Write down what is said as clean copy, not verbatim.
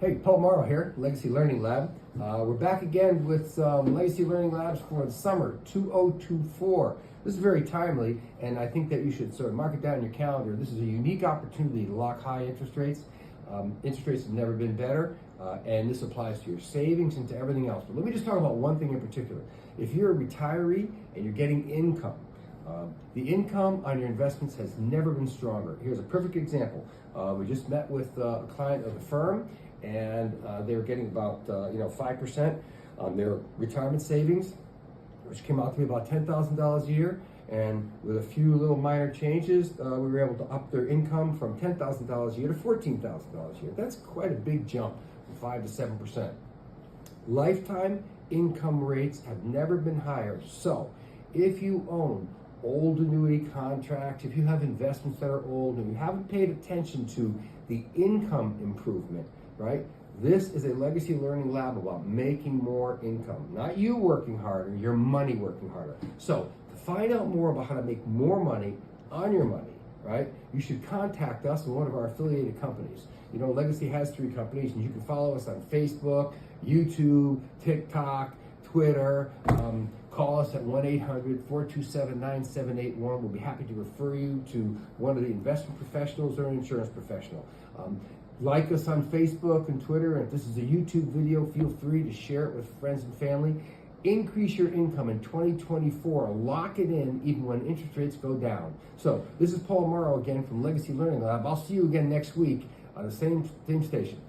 Hey, Paul Morrow here, Legacy Learning Lab. We're back again with Legacy Learning Labs for the summer 2024. This is very timely, and I think that you should sort of mark it down in your calendar. This is a unique opportunity to lock high interest rates. Interest rates have never been better, and this applies to your savings and to everything else. But let me just talk about one thing in particular. If you're a retiree and you're getting income, the income on your investments has never been stronger. Here's a perfect example. We just met with a client of the firm, and they were getting about 5% on their retirement savings, which came out to be about $10,000 a year. And with a few little minor changes, we were able to up their income from $10,000 a year to $14,000 a year. That's quite a big jump from 5 to 7%. Lifetime income rates have never been higher. So if you own old annuity contracts, if you have investments that are old and you haven't paid attention to the income improvement, right? This is a Legacy Learning Lab about making more income, not you working harder, your money working harder. So to find out more about how to make more money on your money, right, you should contact us in one of our affiliated companies. You know, Legacy has 3 companies, and you can follow us on Facebook, YouTube, TikTok, Twitter. Call us at 1-800-427-9781. We'll be happy to refer you to one of the investment professionals or an insurance professional. Like us on Facebook and Twitter, and if this is a YouTube video, feel free to share it with friends and family. Increase your income in 2024. Lock it in even when interest rates go down. So this is Paul Morrow again from Legacy Learning Lab. I'll see you again next week on the same station.